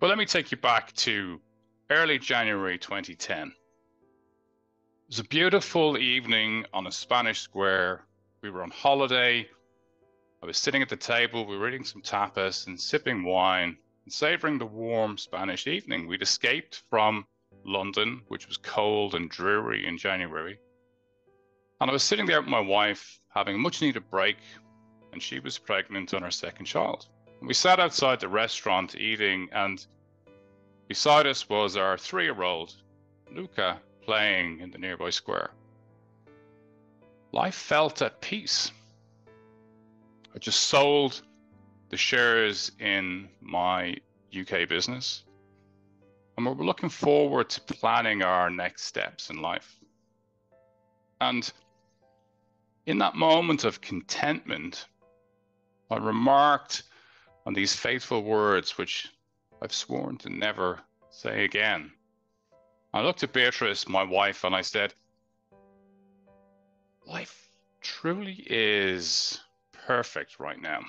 Well, let me take you back to early January 2010. It was a beautiful evening on a Spanish square. We were on holiday. I was sitting at the table. We were eating some tapas and sipping wine and savoring the warm Spanish evening. We'd escaped from London, which was cold and dreary in January. And I was sitting there with my wife having a much needed break, and she was pregnant on her second child. And we sat outside the restaurant eating, and beside us was our 3-year-old, Luca, playing in the nearby square. Life felt at peace. I just sold the shares in my UK business, and we were looking forward to planning our next steps in life. And in that moment of contentment, I remarked on these faithful words, which I've sworn to never say again. I looked at Beatrice, my wife, and I said, life truly is perfect right now.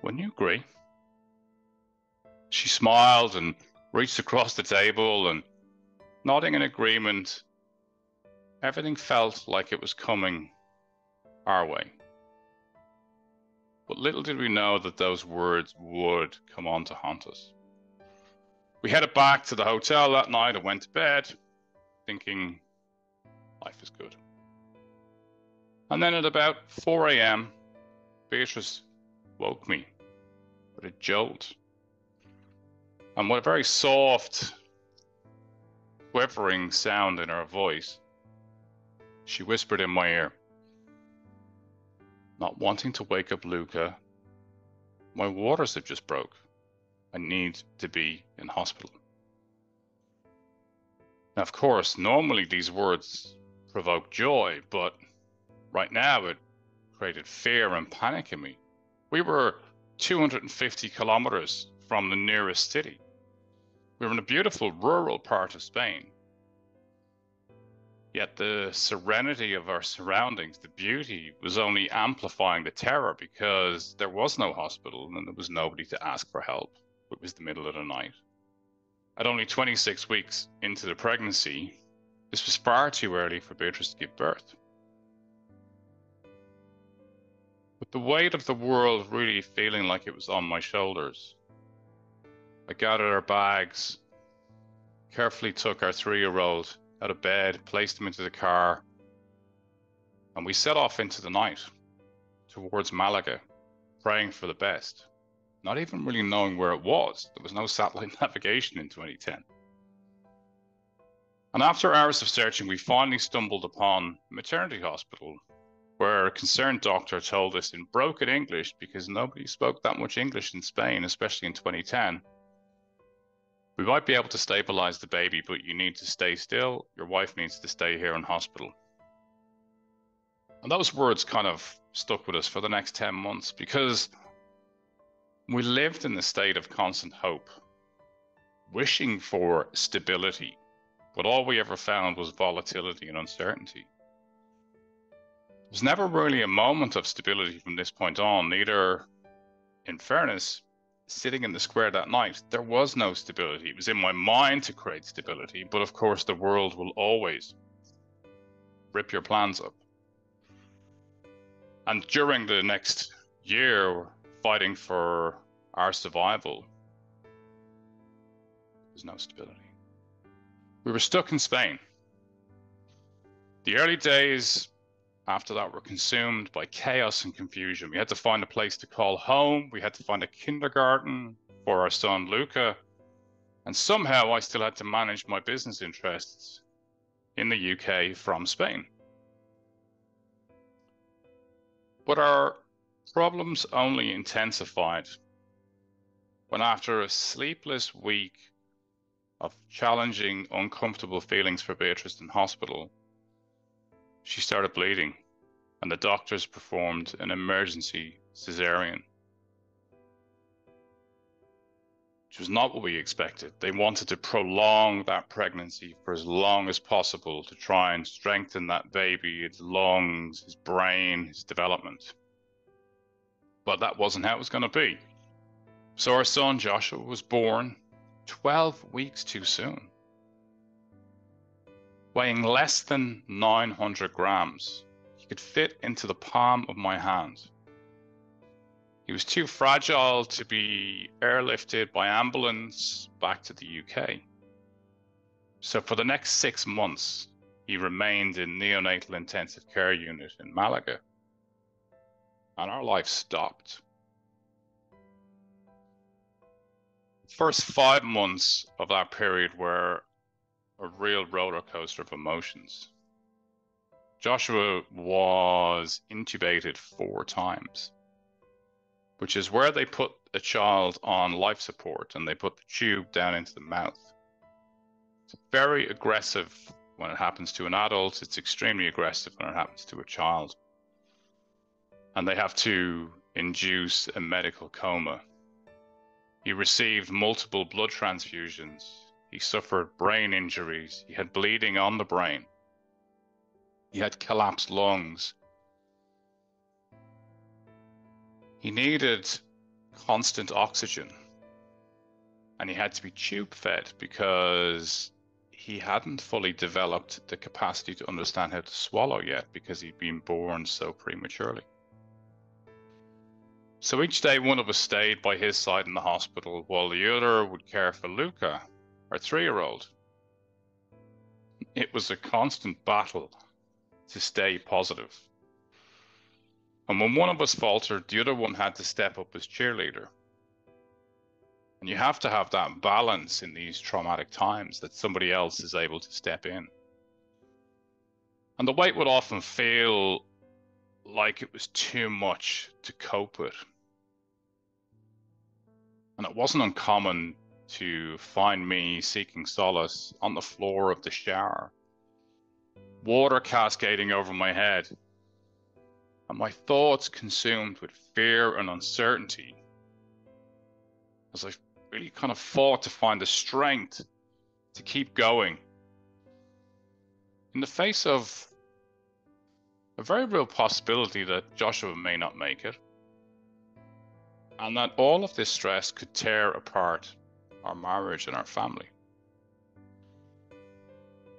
Wouldn't you agree? She smiled and reached across the table, and nodding in agreement, everything felt like it was coming our way. But little did we know that those words would come on to haunt us. We headed back to the hotel that night and went to bed, thinking life is good. And then at about 4 a.m., Beatrice woke me with a jolt. And with a very soft, quivering sound in her voice, she whispered in my ear, "Not wanting to wake up Luca, my waters have just broke. I need to be in hospital." Now, of course, normally these words provoke joy, but right now it created fear and panic in me. We were 250 kilometers from the nearest city. We were in a beautiful rural part of Spain. Yet the serenity of our surroundings, the beauty, was only amplifying the terror because there was no hospital and there was nobody to ask for help. It was the middle of the night. At only 26 weeks into the pregnancy, this was far too early for Beatrice to give birth. With the weight of the world really feeling like it was on my shoulders, I gathered our bags, carefully took our 3-year-old out of bed, placed him into the car, and we set off into the night towards Malaga, praying for the best, not even really knowing where it was. There was no satellite navigation in 2010. And after hours of searching, we finally stumbled upon a maternity hospital where a concerned doctor told us in broken English, because nobody spoke that much English in Spain, especially in 2010, "We might be able to stabilize the baby, but you need to stay still. Your wife needs to stay here in hospital." And those words kind of stuck with us for the next 10 months because we lived in a state of constant hope, wishing for stability, but all we ever found was volatility and uncertainty. There was never really a moment of stability from this point on. Neither, in fairness, sitting in the square that night, there was no stability. It was in my mind to create stability, but of course the world will always rip your plans up. And during the next year, fighting for our survival, there was no stability. We were stuck in Spain. The early days after that were consumed by chaos and confusion. We had to find a place to call home. We had to find a kindergarten for our son, Luca. And somehow I still had to manage my business interests in the UK from Spain. But our problems only intensified when, after a sleepless week of challenging, uncomfortable feelings for Beatrice in hospital, she started bleeding, and the doctors performed an emergency cesarean, which was not what we expected. They wanted to prolong that pregnancy for as long as possible to try and strengthen that baby, its lungs, his brain, his development. But that wasn't how it was going to be. So our son Joshua was born 12 weeks too soon, weighing less than 900 grams. He could fit into the palm of my hand. He was too fragile to be airlifted by ambulance back to the UK. So for the next 6 months, he remained in neonatal intensive care unit in Malaga. And our life stopped. The first 5 months of that period were a real roller coaster of emotions. Joshua was intubated 4 times, which is where they put a child on life support and they put the tube down into the mouth. It's very aggressive when it happens to an adult. It's extremely aggressive when it happens to a child. And they have to induce a medical coma. He received multiple blood transfusions. He suffered brain injuries. He had bleeding on the brain. He had collapsed lungs. He needed constant oxygen. And he had to be tube fed because he hadn't fully developed the capacity to understand how to swallow yet because he'd been born so prematurely. So each day one of us stayed by his side in the hospital while the other would care for Luca, our 3-year-old. It was a constant battle to stay positive. And when one of us faltered, the other one had to step up as cheerleader. And you have to have that balance in these traumatic times that somebody else is able to step in. And the weight would often feel like it was too much to cope with. And it wasn't uncommon to find me seeking solace on the floor of the shower, water cascading over my head, and my thoughts consumed with fear and uncertainty as I really kind of fought to find the strength to keep going in the face of a very real possibility that Joshua may not make it, and that all of this stress could tear apart our marriage and our family.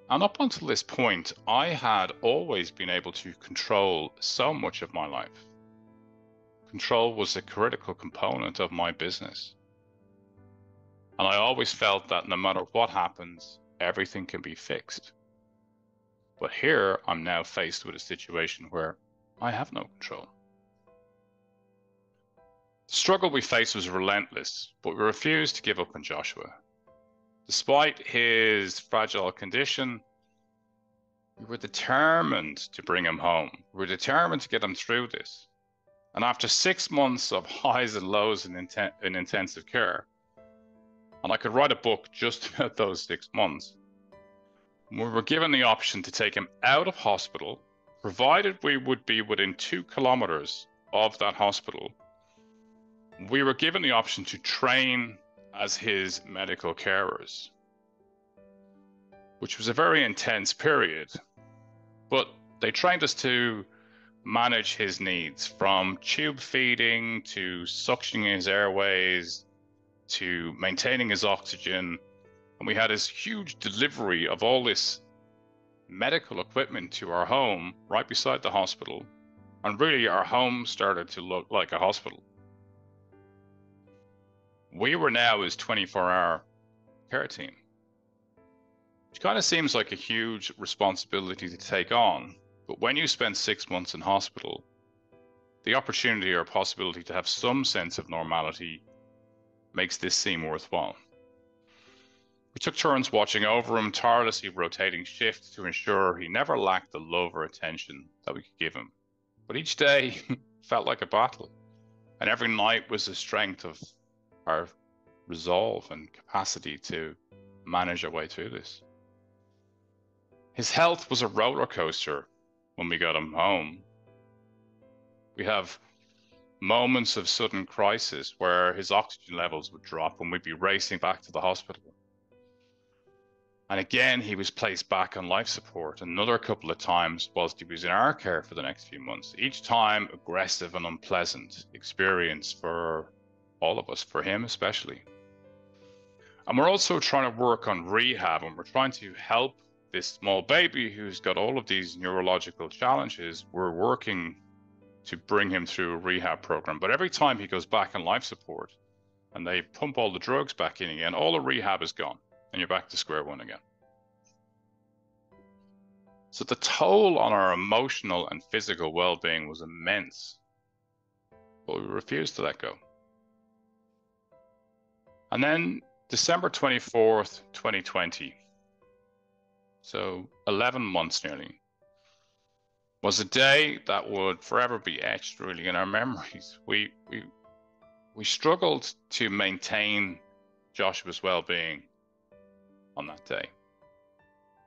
And up until this point, I had always been able to control so much of my life. Control was a critical component of my business. And I always felt that no matter what happens, everything can be fixed. But here, I'm now faced with a situation where I have no control. The struggle we faced was relentless, but we refused to give up on Joshua. Despite his fragile condition, we were determined to bring him home. We were determined to get him through this. And after 6 months of highs and lows in intensive care, and I could write a book just about those 6 months, we were given the option to take him out of hospital, provided we would be within 2 kilometers of that hospital. We were given the option to train as his medical carers, which was a very intense period. But they trained us to manage his needs, from tube feeding to suctioning his airways to maintaining his oxygen. And we had this huge delivery of all this medical equipment to our home right beside the hospital. And really, our home started to look like a hospital. We were now his 24-hour care team, which kind of seems like a huge responsibility to take on. But when you spend 6 months in hospital, the opportunity or possibility to have some sense of normality makes this seem worthwhile. We took turns watching over him, tirelessly rotating shifts to ensure he never lacked the love or attention that we could give him. But each day felt like a battle, and every night was the strength of our resolve and capacity to manage our way through this. His health was a roller coaster when we got him home. We have moments of sudden crisis where his oxygen levels would drop and we'd be racing back to the hospital. And again, he was placed back on life support another couple of times whilst he was in our care for the next few months. Each time aggressive and unpleasant experience for all of us, for him especially. And we're also trying to work on rehab, and we're trying to help this small baby who's got all of these neurological challenges. We're working to bring him through a rehab program. But every time he goes back on life support and they pump all the drugs back in again, all the rehab is gone and you're back to square one again. So the toll on our emotional and physical well-being was immense, but we refused to let go. And then December 24th, 2020, so 11 months nearly, was a day that would forever be etched really in our memories. We struggled to maintain Joshua's well-being on that day.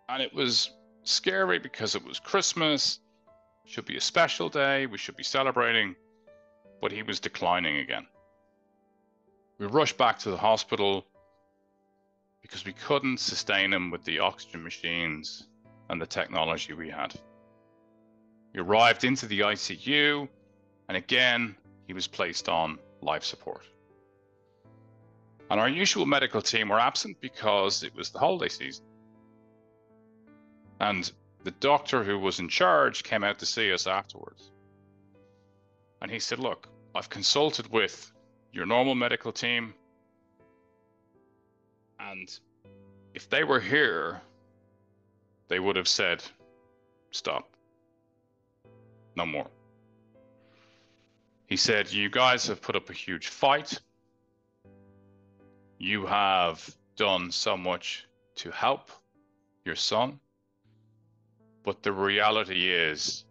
And it was scary because it was Christmas, it should be a special day, we should be celebrating, but he was declining again. We rushed back to the hospital because we couldn't sustain him with the oxygen machines and the technology we had. He arrived into the ICU, and again, he was placed on life support. And our usual medical team were absent because it was the holiday season. And the doctor who was in charge came out to see us afterwards. And he said, look, I've consulted with your normal medical team, and if they were here, they would have said, stop. No more. He said, you guys have put up a huge fight. You have done so much to help your son. But the reality is,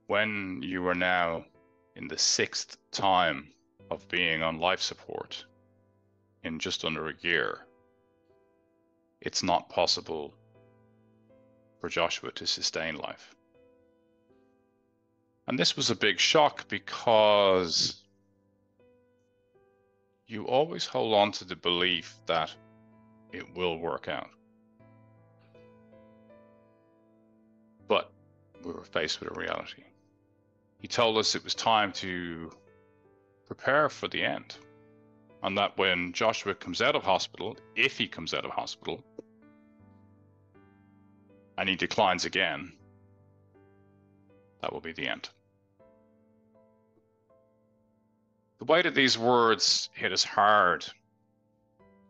when you are now in the 6th time of being on life support in just under a year, it's not possible for Joshua to sustain life. And this was a big shock because you always hold on to the belief that it will work out. But we were faced with a reality. He told us it was time to prepare for the end, and that when Joshua comes out of hospital, if he comes out of hospital, and he declines again, that will be the end. The weight of these words hit us hard,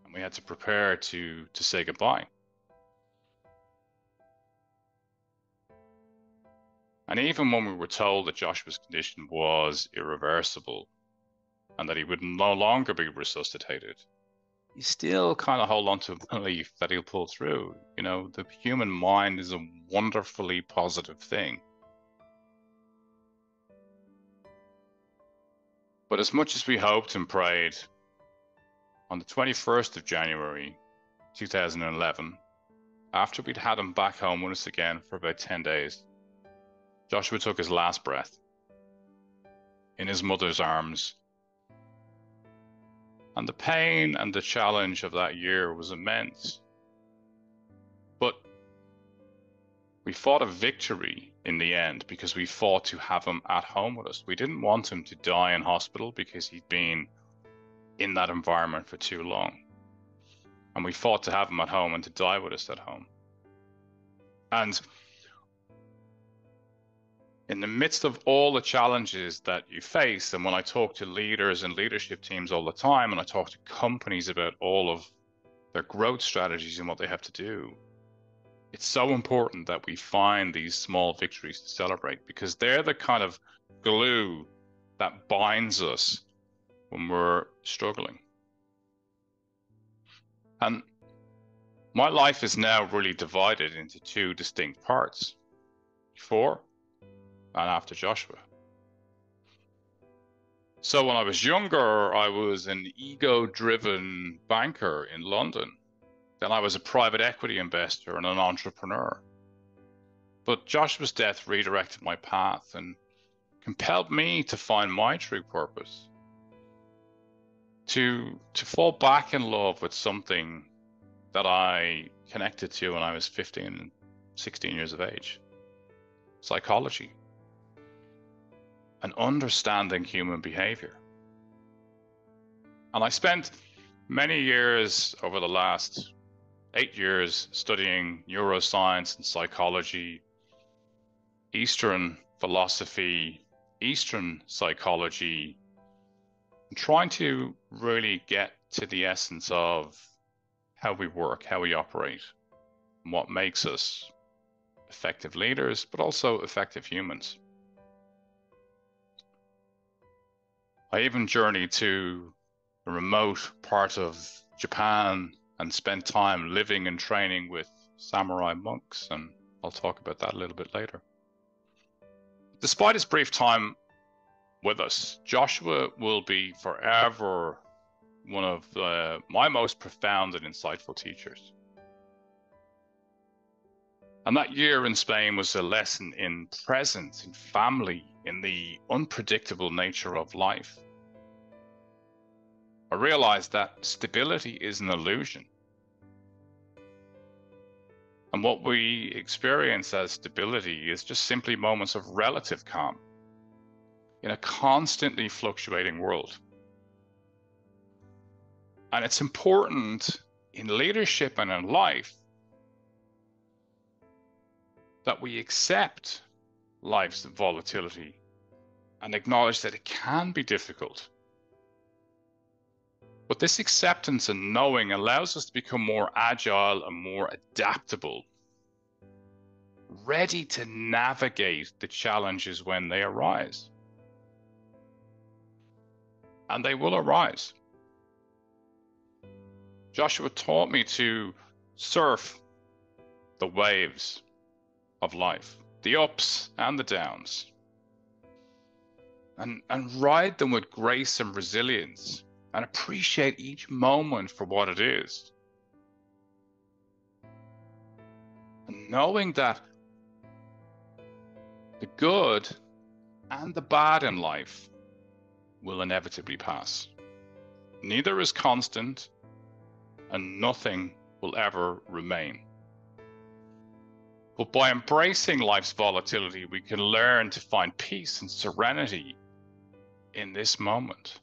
and we had to prepare to say goodbye. And even when we were told that Joshua's condition was irreversible and that he would no longer be resuscitated, you still kind of hold on to a belief that he'll pull through. You know, the human mind is a wonderfully positive thing. But as much as we hoped and prayed, on the 21st of January, 2011, after we'd had him back home with us again for about 10 days, Joshua took his last breath in his mother's arms. And the pain and the challenge of that year was immense. But we fought a victory in the end because we fought to have him at home with us. We didn't want him to die in hospital because he'd been in that environment for too long. And we fought to have him at home and to die with us at home. And in the midst of all the challenges that you face, and when I talk to leaders and leadership teams all the time, and I talk to companies about all of their growth strategies and what they have to do, it's so important that we find these small victories to celebrate, because they're the kind of glue that binds us when we're struggling. And my life is now really divided into two distinct parts: before and after Joshua. So when I was younger, I was an ego-driven banker in London. Then I was a private equity investor and an entrepreneur. But Joshua's death redirected my path and compelled me to find my true purpose, to fall back in love with something that I connected to when I was 15 and 16 years of age: psychology and understanding human behavior. And I spent many years over the last 8 years studying neuroscience and psychology, Eastern philosophy, Eastern psychology, and trying to really get to the essence of how we work, how we operate, and what makes us effective leaders, but also effective humans. I even journeyed to a remote part of Japan and spent time living and training with samurai monks, and I'll talk about that a little bit later. Despite his brief time with us, Joshua will be forever one of my most profound and insightful teachers. And that year in Spain was a lesson in presence, in family, in the unpredictable nature of life. I realized that stability is an illusion. And what we experience as stability is just simply moments of relative calm in a constantly fluctuating world. And it's important in leadership and in life that we accept life's volatility and acknowledge that it can be difficult. But this acceptance and knowing allows us to become more agile and more adaptable, ready to navigate the challenges when they arise. And they will arise. Joshua taught me to surf the waves of life, the ups and the downs, and ride them with grace and resilience, and appreciate each moment for what it is. And knowing that the good and the bad in life will inevitably pass. Neither is constant, and nothing will ever remain. But by embracing life's volatility, we can learn to find peace and serenity in this moment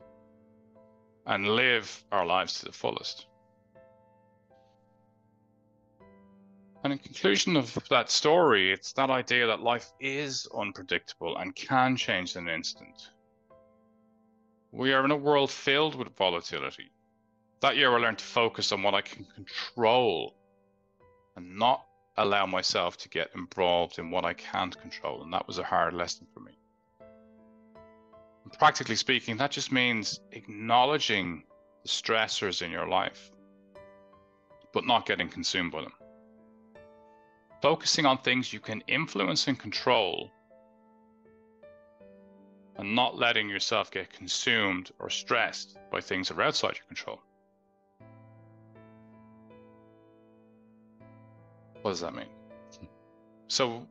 and live our lives to the fullest. And in conclusion of that story, it's that idea that life is unpredictable and can change in an instant. We are in a world filled with volatility. That year I learned to focus on what I can control and not allow myself to get involved in what I can't control. And that was a hard lesson for me. And practically speaking, that just means acknowledging the stressors in your life, but not getting consumed by them. Focusing on things you can influence and control, and not letting yourself get consumed or stressed by things that are outside your control. What does that mean? So,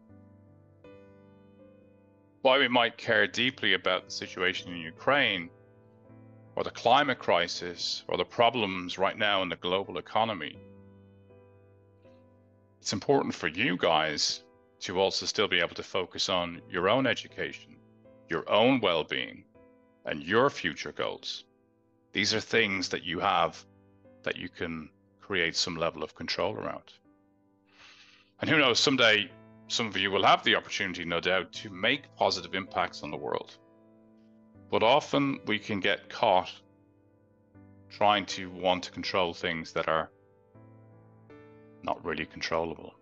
while we might care deeply about the situation in Ukraine, or the climate crisis, or the problems right now in the global economy, it's important for you guys to also still be able to focus on your own education, your own well-being, and your future goals. These are things that you have that you can create some level of control around. And who knows, someday some of you will have the opportunity, no doubt, to make positive impacts on the world. But often we can get caught trying to want to control things that are not really controllable.